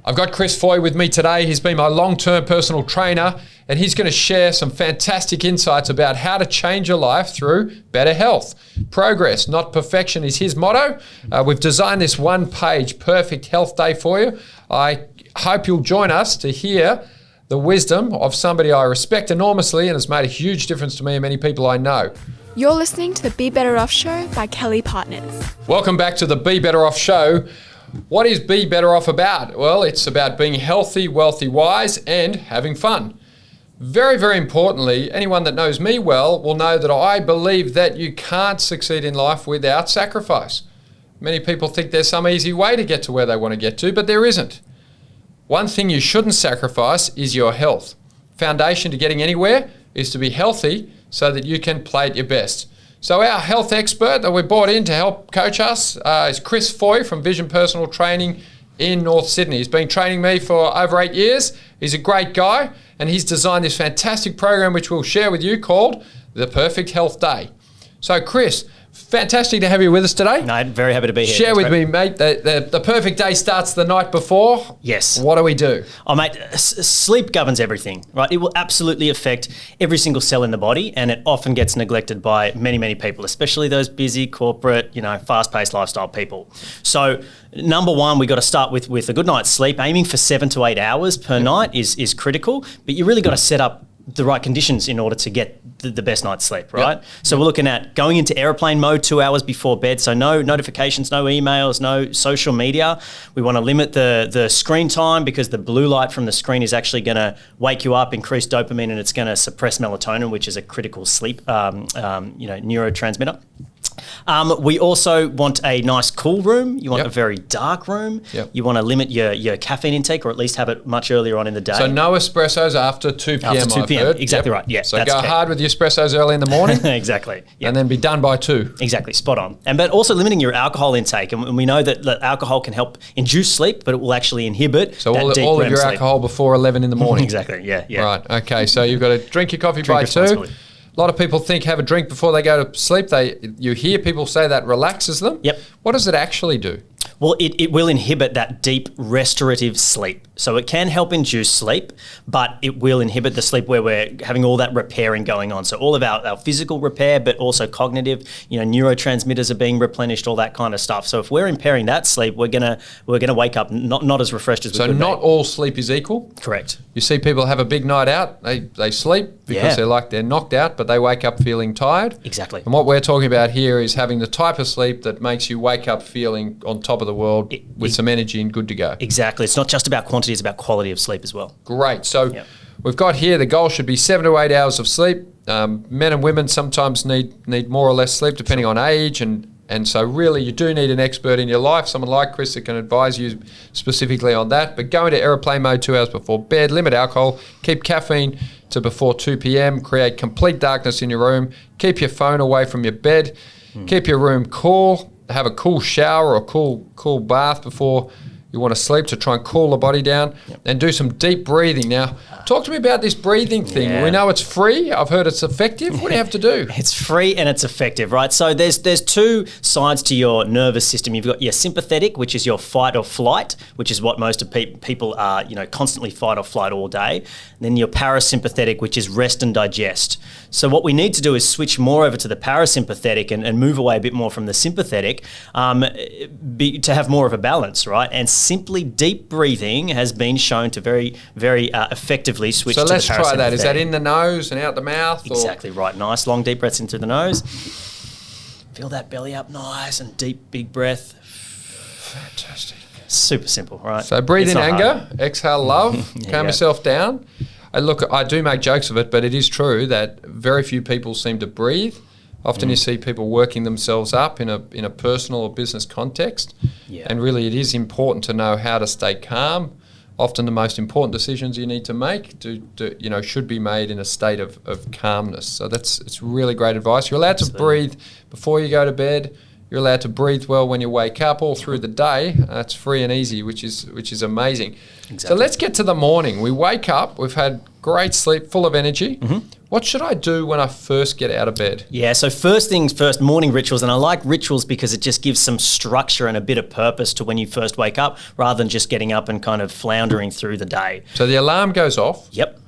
I've got Chris Foy with me today. He's been my long-term personal trainer, and he's going to share some fantastic insights about how to change your life through better health. Progress, not perfection, is his motto. We've designed this one-page perfect health day for you. I hope you'll join us to hear the wisdom of somebody I respect enormously and has made a huge difference to me and many people I know. You're listening to the Be Better Off Show by Kelly Partners. Welcome back to the Be Better Off Show. What is Be Better Off about? Well, it's about being healthy, wealthy, wise, and having fun. Very, very importantly, anyone that knows me well will know that I believe that you can't succeed in life without sacrifice. Many people think there's some easy way to get to where they want to get to, but there isn't. One thing you shouldn't sacrifice is your health. Foundation to getting anywhere is to be healthy so that you can play at your best. So our health expert that we brought in to help coach us is Chris Foy from Vision Personal Training in North Sydney. He's been training me for over 8 years. He's a great guy, and he's designed this fantastic program which we'll share with you called The Perfect Health Day. So Chris, fantastic to have you with us today. No, very happy to be here. Share with me, mate, the perfect day starts the night before. Yes. What do we do? Oh, mate, sleep governs everything, right? It will absolutely affect every single cell in the body, and it often gets neglected by many, many people, especially those busy corporate, fast-paced lifestyle people. So, number one, we got to start with a good night's sleep. Aiming for 7 to 8 hours per night is critical, but you really got to set up the right conditions in order to get the best night's sleep, right? Yep. So we're looking at going into airplane mode 2 hours before bed. So no notifications, no emails, no social media. We want to limit the screen time because the blue light from the screen is actually going to wake you up, increase dopamine, and it's going to suppress melatonin, which is a critical sleep neurotransmitter. We also want a nice cool room. You want a very dark room. Yep. You want to limit your caffeine intake, or at least have it much earlier on in the day. So no espressos after 2 p.m. After 2 p.m. Exactly right. Yeah. So go hard with your espressos early in the morning. Exactly. Yep. And then be done by 2. Exactly. Spot on. But also limiting your alcohol intake. And we know that alcohol can help induce sleep, but it will actually inhibit so that deep all of REM your sleep. Alcohol before 11 in the morning. Exactly. Yeah. Right. Okay. So you've got to drink your coffee by 2. A lot of people think have a drink before they go to sleep. You hear people say that relaxes them. Yep. What does it actually do? Well, it will inhibit that deep restorative sleep. So it can help induce sleep, but it will inhibit the sleep where we're having all that repairing going on. So all of our physical repair, but also cognitive, neurotransmitters are being replenished, all that kind of stuff. So if we're impairing that sleep, we're gonna wake up not as refreshed as we could be. So not all sleep is equal? Correct. You see people have a big night out, they sleep because they're knocked out, but they wake up feeling tired. Exactly. And what we're talking about here is having the type of sleep that makes you wake up feeling on top of the world with some energy and good to go. Exactly. It's not just about quantity, it's about quality of sleep as well. Great. So we've got here the goal should be 7 to 8 hours of sleep. Men and women sometimes need more or less sleep depending on age, and so really you do need an expert in your life, someone like Chris that can advise you specifically on that. But go into airplane mode 2 hours before bed, limit alcohol, keep caffeine to before 2 p.m, create complete darkness in your room, keep your phone away from your bed, keep your room cool, have a cool shower or cool bath before you want to sleep to try and cool the body down, and do some deep breathing. Now, talk to me about this breathing thing. Yeah. We know it's free. I've heard it's effective. What do you have to do? It's free and it's effective, right? So there's 2 sides to your nervous system. You've got your sympathetic, which is your fight or flight, which is what most of people are, constantly fight or flight all day. And then your parasympathetic, which is rest and digest. So what we need to do is switch more over to the parasympathetic and move away a bit more from the sympathetic to have more of a balance, right? And simply deep breathing has been shown to very, very effectively switch to the parasympathetic. So let's try that. Is that in the nose and out the mouth? Exactly right. Nice long deep breaths in through the nose. Feel that belly up nice and deep big breath. Fantastic. Super simple, right? So breathe in anger, hard. Exhale love, calm yourself down. Look, I do make jokes of it, but it is true that very few people seem to breathe. Often you see people working themselves up in a personal or business context. Yeah. And really it is important to know how to stay calm. Often the most important decisions you need to make should be made in a state of calmness. So it's really great advice. You're allowed to breathe before you go to bed. You're allowed to breathe well when you wake up all through the day. It's free and easy, which is amazing. Exactly. So let's get to the morning. We wake up, we've had great sleep, full of energy. What should I do when I first get out of bed? Yeah, so first things first, morning rituals. And I like rituals because it just gives some structure and a bit of purpose to when you first wake up rather than just getting up and kind of floundering through the day. So the alarm goes off. Yep.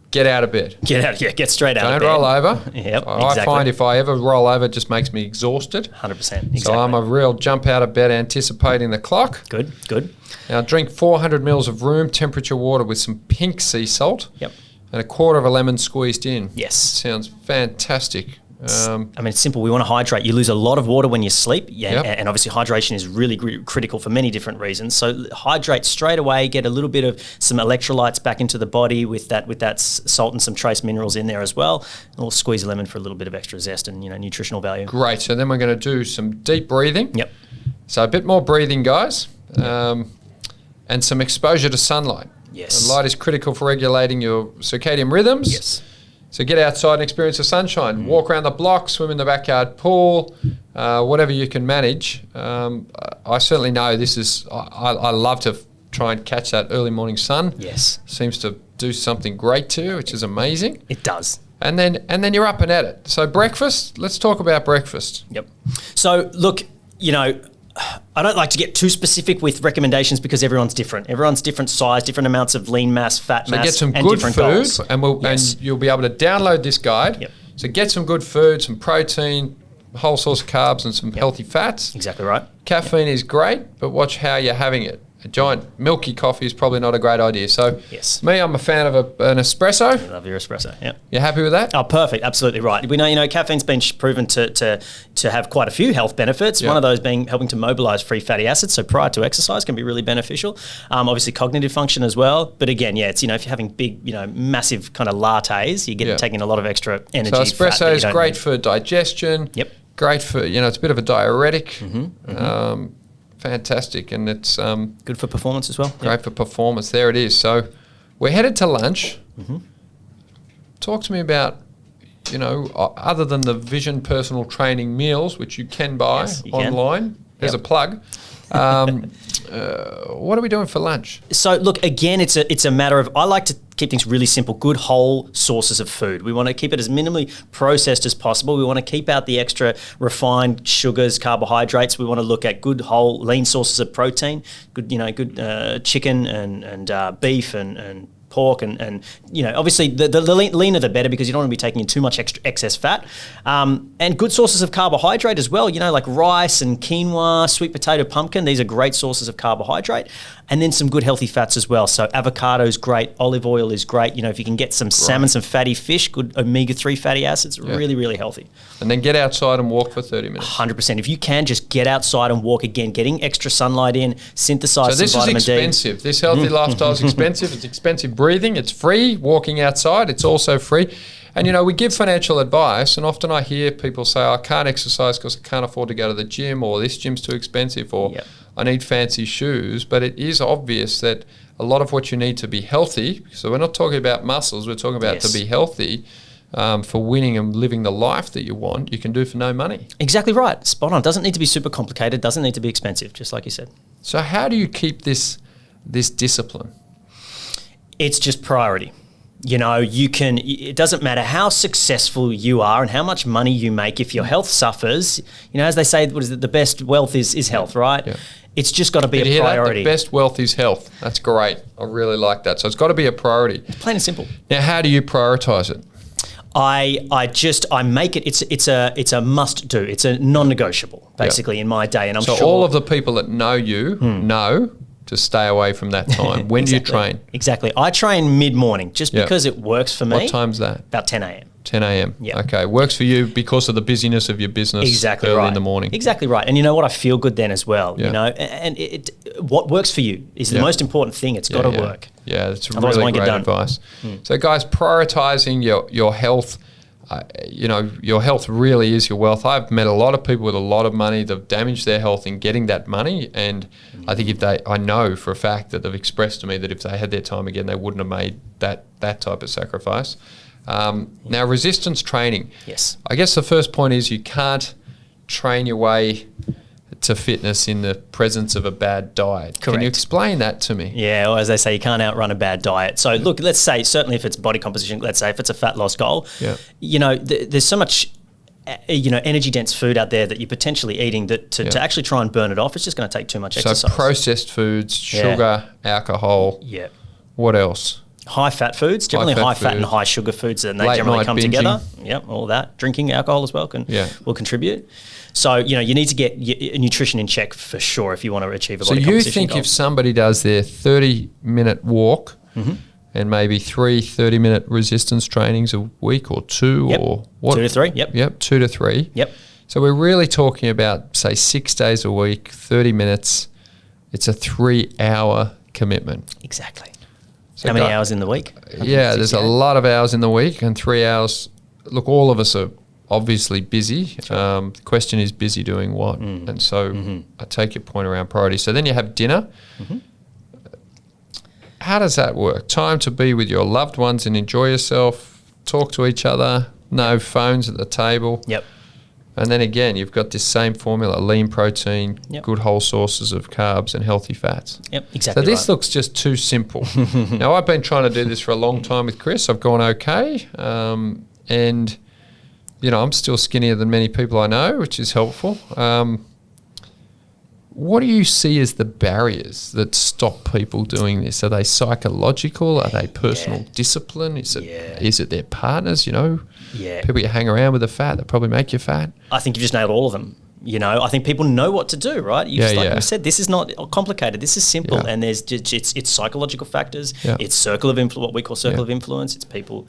Get out of bed. Get straight out of bed. Don't roll over. Yep, I exactly. find if I ever roll over, it just makes me exhausted. 100%. Exactly. So I'm a real jump out of bed anticipating the clock. Good. Now drink 400 mils of room temperature water with some pink sea salt. Yep. And a quarter of a lemon squeezed in. Yes. Sounds fantastic. I mean, it's simple. We want to hydrate. You lose a lot of water when you sleep, Yep. and obviously hydration is really critical for many different reasons. So hydrate straight away. Get a little bit of some electrolytes back into the body with that salt and some trace minerals in there as well. And we'll squeeze a lemon for a little bit of extra zest and nutritional value. Great. So then we're going to do some deep breathing. Yep. So a bit more breathing, guys, and some exposure to sunlight. Yes. The light is critical for regulating your circadian rhythms. Yes. So get outside and experience the sunshine. Walk around the block, swim in the backyard pool, whatever you can manage. I certainly know this is. I love to try and catch that early morning sun. Yes. Seems to do something great to you, which is amazing. It does. And then you're up and at it. So breakfast. Let's talk about breakfast. Yep. So look, I don't like to get too specific with recommendations because everyone's different. Everyone's different size, different amounts of lean mass, fat So mass, get some and good different food, goals. and you'll be able to download this guide. Yep. So get some good food, some protein, whole source carbs, and some healthy fats. Exactly right. Caffeine is great, but watch how you're having it. A giant milky coffee is probably not a great idea. So Yes. me, I'm a fan of an espresso. Love your espresso. Yep. You happy with that? Oh, perfect. Absolutely right. We know, caffeine's been proven to have quite a few health benefits. Yeah. One of those being helping to mobilize free fatty acids. So prior to exercise can be really beneficial. Obviously cognitive function as well. But again, it's, if you're having big, massive kind of lattes, you're Yeah. taking a lot of extra energy. So fat that espresso you is don't great need. for digestion. Yep. Great for, it's a bit of a diuretic. Fantastic. And it's Good for performance as well. great for performance. There it is. So we're headed to lunch. Talk to me about, other than the Vision personal training meals, which you can buy Yes, you can. online. There's Yep. a plug. What are we doing for lunch? So look, again, it's a matter of, I like to keep things really simple, good whole sources of food. We want to keep it as minimally processed as possible. We want to keep out the extra refined sugars, carbohydrates. We want to look at good whole lean sources of protein, good chicken and beef and pork and obviously the leaner the better because you don't want to be taking in too much excess fat, and good sources of carbohydrate as well, like rice and quinoa, sweet potato, pumpkin. These are great sources of carbohydrate, and then some good healthy fats as well. So avocado is great, olive oil is great. If you can get some salmon, some fatty fish, good omega-3 fatty acids, really, really healthy. And then get outside and walk for 30 minutes. 100%. If you can, just get outside and walk again, getting extra sunlight in, synthesize So this some is vitamin D. expensive. This healthy lifestyle is expensive. It's expensive breathing. It's free. Walking outside, it's also free. And, we give financial advice, and often I hear people say, I can't exercise because I can't afford to go to the gym, or this gym's too expensive, or Yep. I need fancy shoes. But it is obvious that a lot of what you need to be healthy, so we're not talking about muscles, we're talking about Yes. to be healthy, for winning and living the life that you want, you can do for no money. Exactly right. Spot on. Doesn't need to be super complicated. Doesn't need to be expensive, just like you said. So how do you keep this discipline? It's just priority. It doesn't matter how successful you are and how much money you make. If your health suffers, as they say, what is it? The best wealth is health, right? Yeah. It's just got to be Did you a hear that? priority. The best wealth is health. That's great. I really like that. So it's got to be a priority. Plain and simple. Now, how do you prioritize it? I make it. It's a must do. It's a non-negotiable basically in my day. And I'm So sure all of the people that know you know to stay away from that time. When do you train? Exactly. I train mid-morning just Yeah. because it works for me. What time's that? About 10 a.m. 10 a.m. Yeah. Okay. Works for you because of the busyness of your business Exactly early right. in the morning. Exactly right. And you know what? I feel good then as well. Yeah. And what works for you is the Yeah. most important thing. It's got to work. Yeah, that's Otherwise it really won't get great done. advice. So, guys, prioritizing your health. Your health really is your wealth. I've met a lot of people with a lot of money that have damaged their health in getting that money, and I think I know for a fact that they've expressed to me that if they had their time again, they wouldn't have made that type of sacrifice. Now, resistance training. Yes. I guess the first point is you can't train your way to fitness in the presence of a bad diet. Can Correct. you explain that to me? Yeah, or as they say, you can't outrun a bad diet. So look, let's say certainly if it's body composition, let's say if it's a fat loss goal, Yeah. you know, there's so much, you know, energy dense food out there that you're potentially eating that to actually try and burn it off, it's just going to take too much So exercise. processed foods, sugar, alcohol. Yeah. What else? High fat foods, generally High high fat fat and foods. high sugar foods, and they Late generally night come binging. together. Yep, all that. Drinking alcohol as well will contribute. So, you know, you need to get your nutrition in check for sure if you want to achieve a So body you composition think goal. if somebody does their 30-minute walk and maybe 3 30-minute resistance trainings a week or two Yep. or what? 2 to 3, yep. Yep, 2 to 3. Yep. So we're really talking about, say, 6 days a week, 30 minutes. It's a 3-hour commitment. Exactly. So How many gu- hours in the week? Yeah, there's a 168? lot of hours in the week and 3 hours. Look, all of us are obviously busy. The question is busy doing what? And so I take your point around priority. So then you have dinner. How does that work? Time to be with your loved ones and enjoy yourself, talk to each other, no phones at the table. Yep. And then again, you've got this same formula, lean protein, Yep. good whole sources of carbs and healthy fats. Yep, So exactly this right. looks just too simple. Now, I've been trying to do this for a long time with Chris. I've gone okay. And, you know, I'm still skinnier than many people I know, which is helpful. What do you see as the barriers that stop people doing this? Are they psychological? Are they personal discipline? Is it their partners, you know? Yeah. People you hang around with are fat that probably make you fat. I think you've just nailed all of them. You know, I think people know what to do, right? Like you said, this is not complicated. This is simple, Yeah. and there's just, it's psychological factors. Yeah. It's circle of influence, what we call circle Yeah. of influence. It's people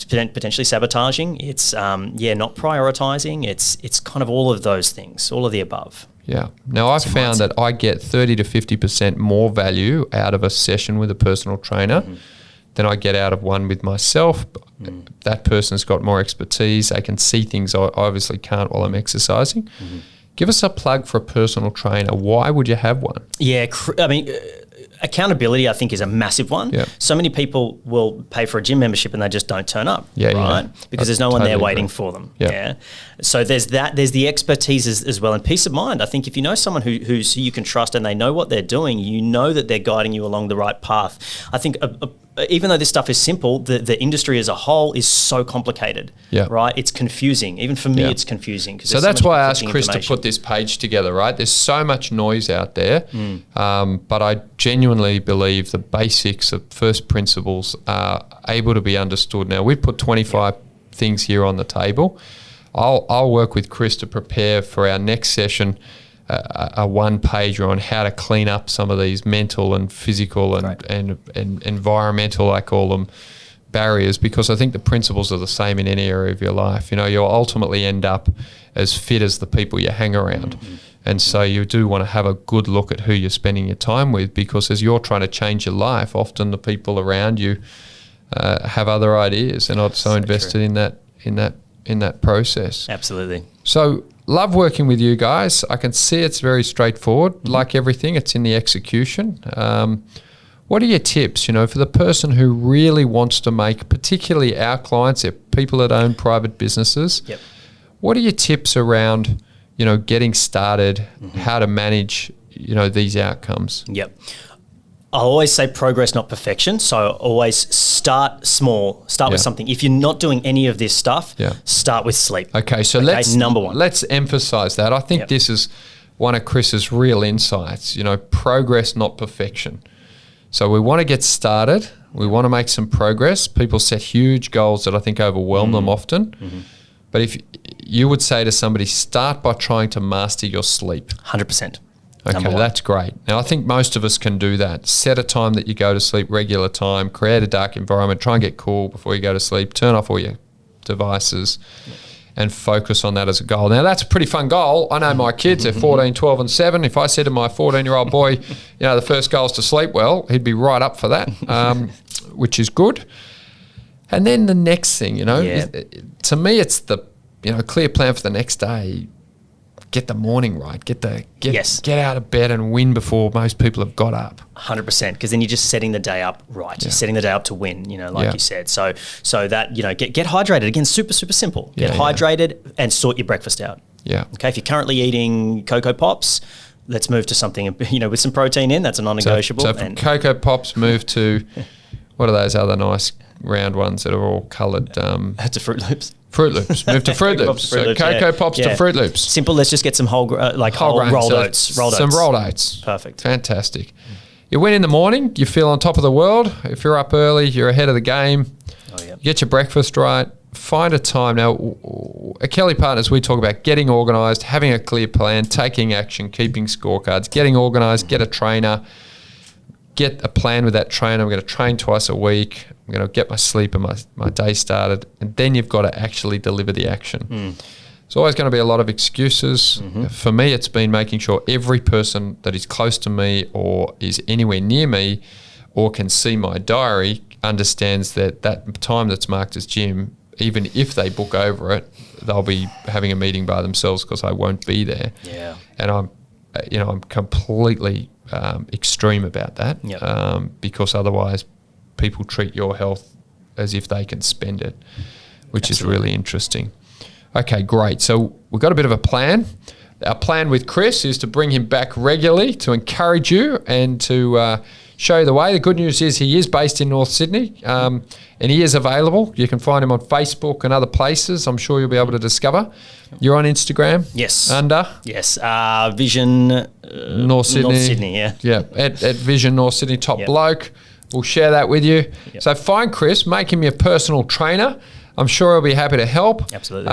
potentially sabotaging. It's not prioritizing. It's kind of all of those things, all of the above. Yeah. Now, I've found that I get 30 to 50% more value out of a session with a personal trainer than I get out of one with myself. That person's got more expertise. They can see things I obviously can't while I'm exercising. Give us a plug for a personal trainer. Why would you have one? Yeah, accountability, I think, is a massive one. Yeah. So many people will pay for a gym membership and they just don't turn up, Yeah, right? yeah. Because I there's no one there totally waiting agree. for them. Yeah. Yeah. So there's that. There's the expertise as well, and peace of mind. I think if you know someone who you can trust and they know what they're doing, you know that they're guiding you along the right path. I think even though this stuff is simple, the industry as a whole is so complicated. Yeah. Right. It's confusing. Even for me, Yeah. it's confusing. So that's why I asked Chris to put this page together, right? There's so much noise out there, but I genuinely believe the basics of first principles are able to be understood. Now, we've put 25 things here on the table. I'll work with Chris to prepare for our next session a one-pager on how to clean up some of these mental and physical and environmental, I call them, barriers, because I think the principles are the same in any area of your life. You know, you'll ultimately end up as fit as the people you hang around. And so you do want to have a good look at who you're spending your time with, because as you're trying to change your life, often the people around you have other ideas. They're not so invested in that process. Absolutely. So love working with you guys. I can see it's very straightforward. Like everything, it's in the execution. What are your tips, you know, for the person who really wants to make, particularly our clients, they're people that own private businesses. Yep. What are your tips around, you know, getting started, how to manage, you know, these outcomes? Yep. I always say progress, not perfection. So always start small. Start with Yeah. something. If you're not doing any of this stuff, Yeah. start with sleep. Okay, so let's number one. Let's emphasize that. I think Yep. this is one of Chris's real insights. You know, progress, not perfection. So we want to get started. We want to make some progress. People set huge goals that I think overwhelm them often. But if you would say to somebody, start by trying to master your sleep. 100%. Okay, that's great. Now, I think most of us can do that. Set a time that you go to sleep, regular time, create a dark environment, try and get cool before you go to sleep, turn off all your devices and focus on that as a goal. Now, that's a pretty fun goal. I know my kids, they're 14, 12 and 7. If I said to my 14-year-old boy, you know, the first goal is to sleep well, he'd be right up for that, which is good. And then the next thing, you know, to me, it's the, you know, clear plan for the next day. Get the morning right. Get out of bed and win before most people have got up. 100%, because then you're just setting the day up right. You're setting the day up to win, you know, like you said. So that, you know, get hydrated. Again, super, super simple. Get hydrated and sort your breakfast out. Yeah. Okay, if you're currently eating Cocoa Pops, let's move to something, with some protein in. That's a non-negotiable. So from Cocoa Pops, move to, what are those other nice round ones that are all coloured? To Fruit Loops. Fruit Loops. Move to Fruit Loops. So Cocoa Pops to Fruit Loops. Simple. Let's just get some whole rolled oats. Some rolled oats. Perfect. Fantastic. You win in the morning. You feel on top of the world. If you're up early, you're ahead of the game. Oh, yeah. You get your breakfast right. Find a time. Now, at Kelly Partners, we talk about getting organised, having a clear plan, taking action, keeping scorecards, getting organised, get a trainer, get a plan with that trainer. I'm going to train twice a week. I'm going to get my sleep and my day started. And then you've got to actually deliver the action. There's always going to be a lot of excuses. For me, it's been making sure every person that is close to me or is anywhere near me or can see my diary understands that time that's marked as gym, even if they book over it, they'll be having a meeting by themselves because I won't be there. Yeah. And I'm completely extreme about that. Yep. Because otherwise people treat your health as if they can spend it, which Absolutely. is really interesting. Okay, great. So we've got a bit of a plan. Our plan with Chris is to bring him back regularly to encourage you and to show you the way. The good news is he is based in North Sydney and he is available. You can find him on Facebook and other places. I'm sure you'll be able to discover. You're on Instagram? Yes. Under? Yes. Vision North Sydney. North Sydney, yeah. Yeah, at Vision North Sydney, top Yep. bloke. We'll share that with you. Yep. So find Chris, make him your personal trainer. I'm sure he'll be happy to help. Absolutely.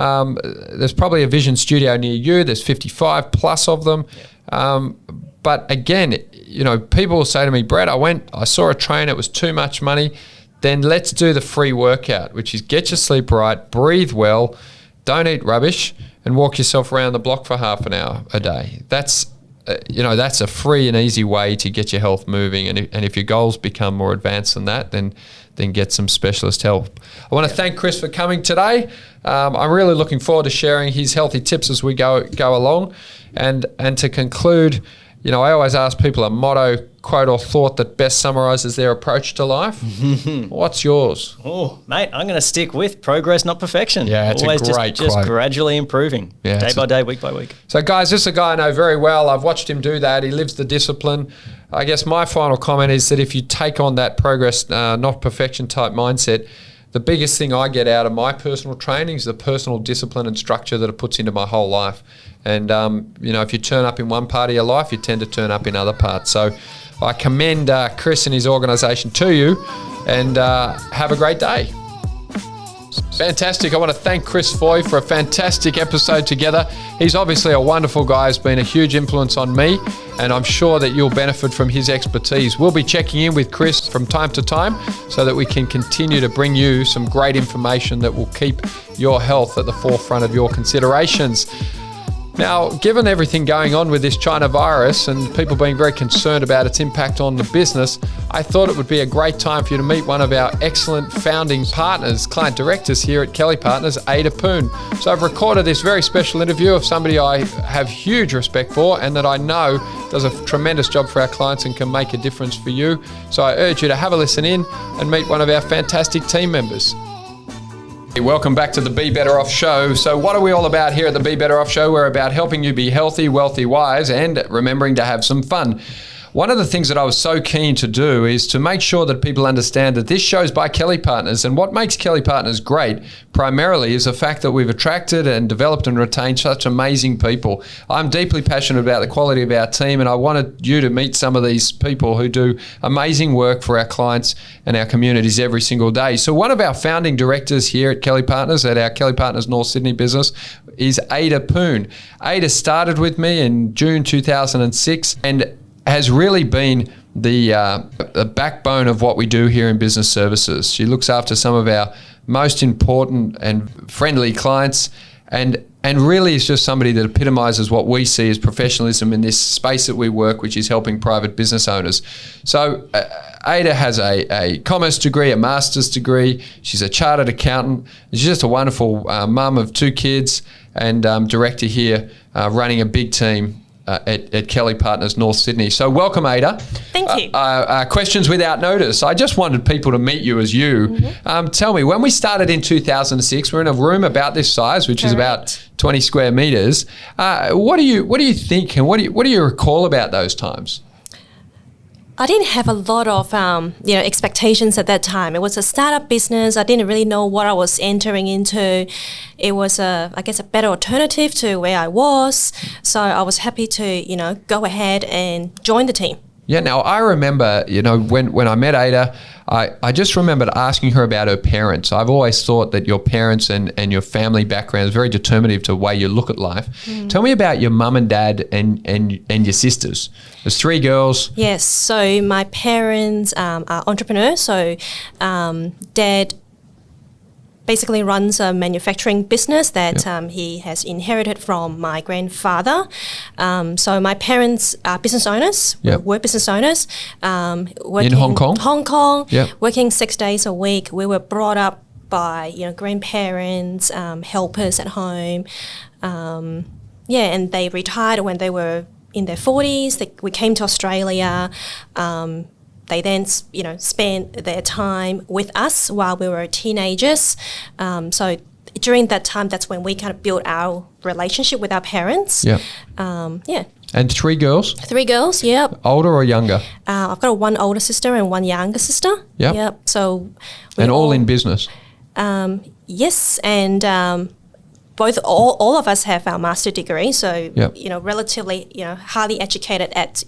There's probably a Vision studio near you. There's 55 plus of them. But again, people will say to me, Brett, I saw a trainer, it was too much money. Then let's do the free workout, which is get your sleep right, breathe well, don't eat rubbish, and walk yourself around the block for half an hour a day. That's a free and easy way to get your health moving. And if your goals become more advanced than that, then get some specialist help. I want to thank Chris for coming today. I'm really looking forward to sharing his healthy tips as we go along. And to conclude, I always ask people a motto, quote, or thought that best summarises their approach to life. What's yours? Oh, mate, I'm going to stick with progress, not perfection. Yeah, it's always a great just quote. gradually improving, Yeah, day by day, week by week. So, guys, this is a guy I know very well. I've watched him do that. He lives the discipline. I guess my final comment is that if you take on that progress, not perfection type mindset, the biggest thing I get out of my personal training is the personal discipline and structure that it puts into my whole life. And, if you turn up in one part of your life, you tend to turn up in other parts. So I commend Chris and his organisation to you, and have a great day. Fantastic. I want to thank Chris Foy for a fantastic episode together. He's obviously a wonderful guy, has been a huge influence on me, and I'm sure that you'll benefit from his expertise. We'll be checking in with Chris from time to time so that we can continue to bring you some great information that will keep your health at the forefront of your considerations. Now, given everything going on with this China virus and people being very concerned about its impact on the business, I thought it would be a great time for you to meet one of our excellent founding partners, client directors here at Kelly Partners, Ada Poon. So I've recorded this very special interview of somebody I have huge respect for and that I know does a tremendous job for our clients and can make a difference for you. So I urge you to have a listen in and meet one of our fantastic team members. Welcome back to the Be Better Off Show. So what are we all about here at the Be Better Off Show? We're about helping you be healthy, wealthy, wise, and remembering to have some fun. One of the things that I was so keen to do is to make sure that people understand that this show's by Kelly Partners, and what makes Kelly Partners great primarily is the fact that we've attracted and developed and retained such amazing people. I'm deeply passionate about the quality of our team, and I wanted you to meet some of these people who do amazing work for our clients and our communities every single day. So one of our founding directors here at Kelly Partners, at our Kelly Partners North Sydney business, is Ada Poon. Ada started with me in June 2006 and has really been the backbone of what we do here in business services. She looks after some of our most important and friendly clients, and really is just somebody that epitomizes what we see as professionalism in this space that we work, which is helping private business owners. So Ada has a commerce degree, a master's degree. She's a chartered accountant. She's just a wonderful mum of two kids and director here, running a big team at Kelly Partners North Sydney. So welcome, Ada. Thank you. Questions without notice. I just wanted people to meet you as you. Mm-hmm. Tell me, when we started in 2006, we're in a room about this size, which is about Correct. 20 square meters. What do you think, and what do you recall about those times? I didn't have a lot of expectations at that time. It was a startup business. I didn't really know what I was entering into. It was a better alternative to where I was. So I was happy to go ahead and join the team. Yeah, now I remember, when I met Ada, I just remembered asking her about her parents. I've always thought that your parents and your family background is very determinative to the way you look at life. Tell me about your mum and dad and your sisters. There's 3 girls. Yes, so my parents are entrepreneurs. So dad basically runs a manufacturing business that he has inherited from my grandfather. So my parents are business owners, were business owners. Working in Hong Kong? Hong Kong, Yep. working 6 days a week. We were brought up by grandparents, helpers at home. And they retired when they were in their 40s. We came to Australia. They then, spent their time with us while we were teenagers. So during that time, that's when we kind of built our relationship with our parents. Yeah. And 3 girls? 3 girls, yep. Older or younger? I've got one older sister and one younger sister. Yep. So And all in business? Yes, and all of us have our master degree, so relatively highly educated at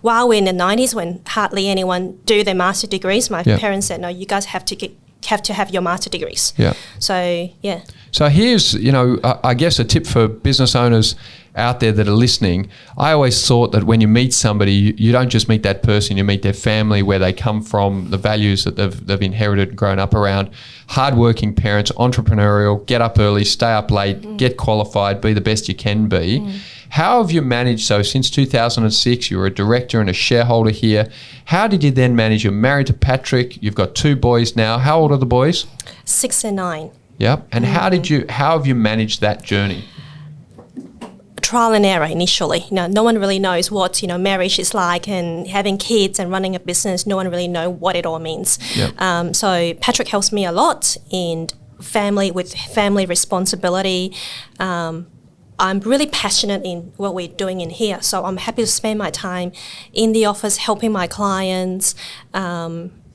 while we're in the 90s when hardly anyone do their master degrees. My parents said, no, you guys have to have your master degrees. Yeah. So yeah. So here's, I guess a tip for business owners out there that are listening. I always thought that when you meet somebody, you don't just meet that person, you meet their family, where they come from, the values that they've inherited and grown up around. Hardworking parents, entrepreneurial, get up early, stay up late, get qualified, be the best you can be. How have you managed, so since 2006, you were a director and a shareholder here. How did you then manage? You're married to Patrick, you've got 2 boys now. How old are the boys? 6 and 9. Yep. And how have you managed that journey? Trial and error initially. No one really knows what marriage is like, and having kids and running a business. No one really know what it all means. Yep. So Patrick helps me a lot in family responsibility. I'm really passionate in what we're doing in here, so I'm happy to spend my time in the office helping my clients.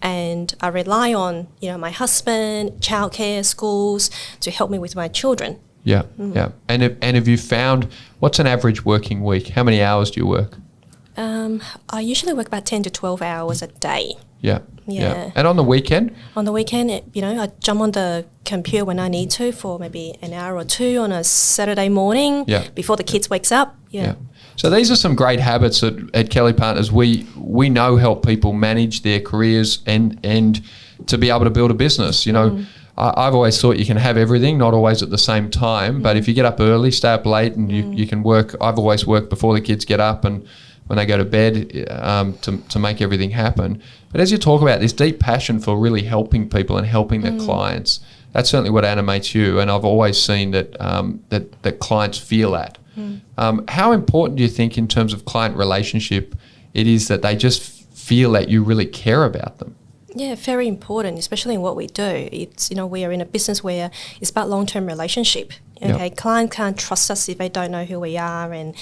And I rely on my husband, childcare, schools to help me with my children. Yeah, yeah. And have you found, what's an average working week? How many hours do you work? I usually work about 10 to 12 hours a day. Yeah. Yeah. And on the weekend? On the weekend, I jump on the computer when I need to for maybe an hour or 2 on a Saturday morning before the kids wakes up. Yeah. So these are some great habits at Kelly Partners we know help people manage their careers and to be able to build a business. I've always thought you can have everything, not always at the same time, but if you get up early, stay up late, and you can work. I've always worked before the kids get up and when they go to bed to make everything happen. But as you talk about this deep passion for really helping people and helping their clients, that's certainly what animates you, and I've always seen that that clients feel that. How important do you think in terms of client relationship it is that they just feel that you really care about them? Yeah, very important, especially in what we do. It's, we are in a business where it's about long-term relationship. Okay, client can't trust us if they don't know who we are and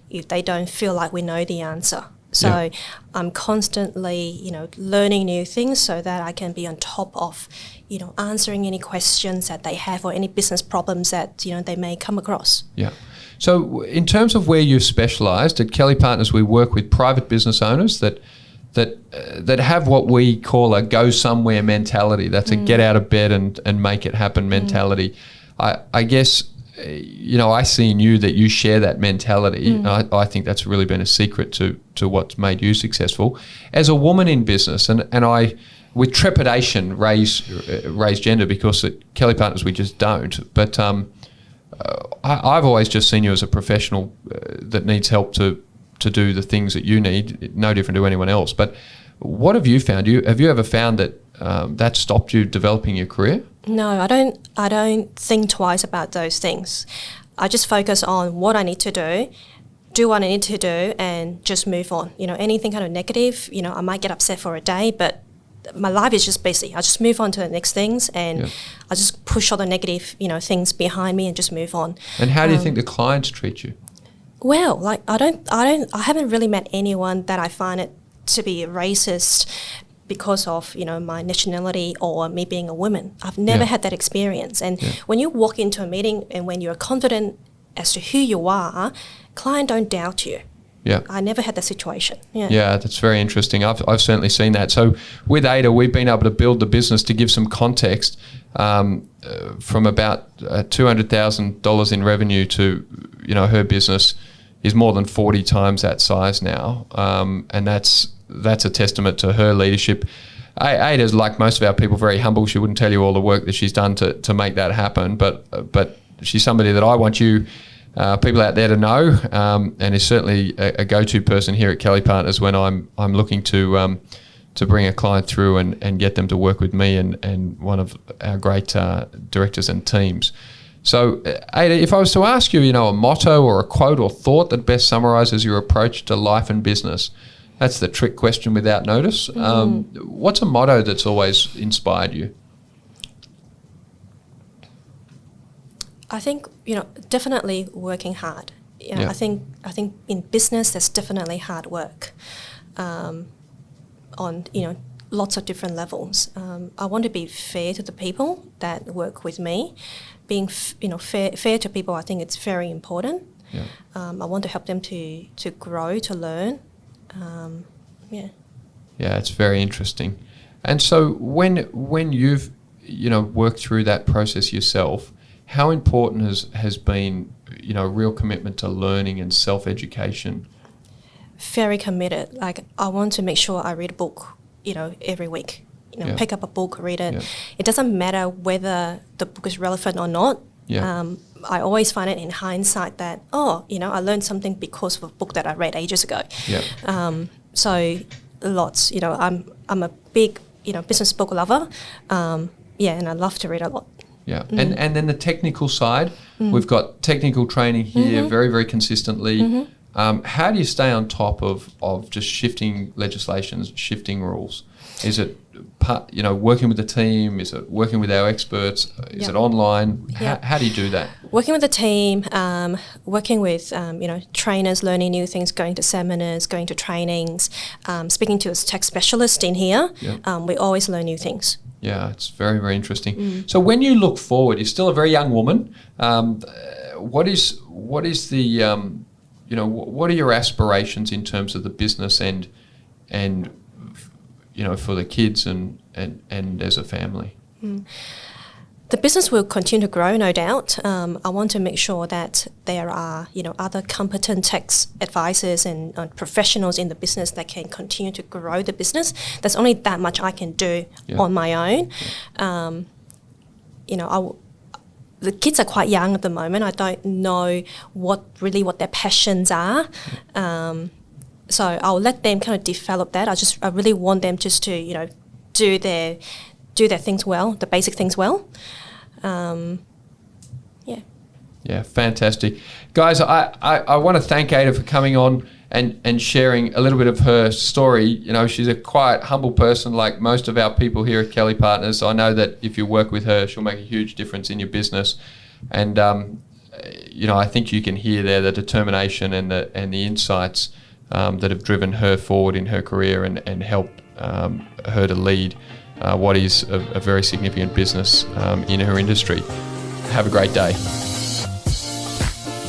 if they don't feel like we know the answer. So I'm constantly, learning new things so that I can be on top of, answering any questions that they have or any business problems that, they may come across. Yeah. So in terms of where you've specialised, at Kelly Partners we work with private business owners that have what we call a go somewhere mentality. That's a get out of bed and make it happen mentality. I guess, I see in you that you share that mentality. And I think that's really been a secret to what's made you successful. As a woman in business, and I, with trepidation, raise gender, because at Kelly Partners we just don't. But I've always just seen you as a professional that needs help to do the things that you need, no different to anyone else. But what have you found? Have you ever found that that stopped you developing your career? No, I don't think twice about those things. I just focus on what I need to do, do what I need to do and just move on. Anything kind of negative, I might get upset for a day, but my life is just busy. I just move on to the next things, and I just push all the negative, things behind me and just move on. And how do you think the clients treat you? Well, like I haven't really met anyone that I find it to be racist because of my nationality or me being a woman. I've never had that experience. And when you walk into a meeting and when you're confident as to who you are, client don't doubt you. Yeah, I never had that situation. Yeah, that's very interesting. I've certainly seen that. So with Ada, we've been able to build the business. To give some context, from about $200,000 in revenue to, her business is more than 40 times that size now, and that's a testament to her leadership. Ada's, like most of our people, very humble. She wouldn't tell you all the work that she's done to make that happen, but she's somebody that I want you people out there to know, and is certainly a go-to person here at Kelly Partners when I'm looking to bring a client through and get them to work with me and one of our great directors and teams. So, Ada, if I was to ask you, a motto or a quote or thought that best summarises your approach to life and business, that's the trick question without notice. What's a motto that's always inspired you? I think definitely working hard. I think in business there's definitely hard work on lots of different levels. I want to be fair to the people that work with me. Being fair to people, I think it's very important. I want to help them to grow, to learn. Yeah, it's very interesting. And so when you've worked through that process yourself, how important has been a real commitment to learning and self-education? Very committed. Like, I want to make sure I read a book every week. Pick up a book, read it. It doesn't matter whether the book is relevant or not. I always find it in hindsight that I learned something because of a book that I read ages ago. So lots. I'm a big business book lover. And I love to read a lot. And then the technical side, we've got technical training here very, very consistently. How do you stay on top of just shifting legislations, shifting rules? Is it working with the team? Is it working with our experts? Is it online? How do you do that? Working with the team, working with trainers, learning new things, going to seminars, going to trainings, speaking to a tax specialist in here. We always learn new things. Yeah, it's very, very interesting. So when you look forward, you're still a very young woman. What is the what are your aspirations in terms of the business and for the kids and as a family? The business will continue to grow, no doubt. I want to make sure that there are, other competent tax advisors and professionals in the business that can continue to grow the business. There's only that much I can do on my own. The kids are quite young at the moment. I don't know what their passions are. So I'll let them kind of develop that. I really want them just to, do their things well, the basic things well. Yeah, fantastic. Guys, I want to thank Ada for coming on and sharing a little bit of her story. She's a quiet, humble person like most of our people here at Kelly Partners. I know that if you work with her, she'll make a huge difference in your business. And, I think you can hear there the determination and the insights that have driven her forward in her career and helped her to lead what is a very significant business in her industry. Have a great day.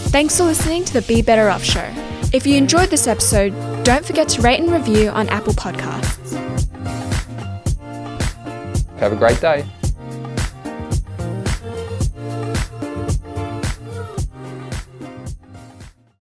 Thanks for listening to the Be Better Off Show. If you enjoyed this episode, don't forget to rate and review on Apple Podcasts. Have a great day.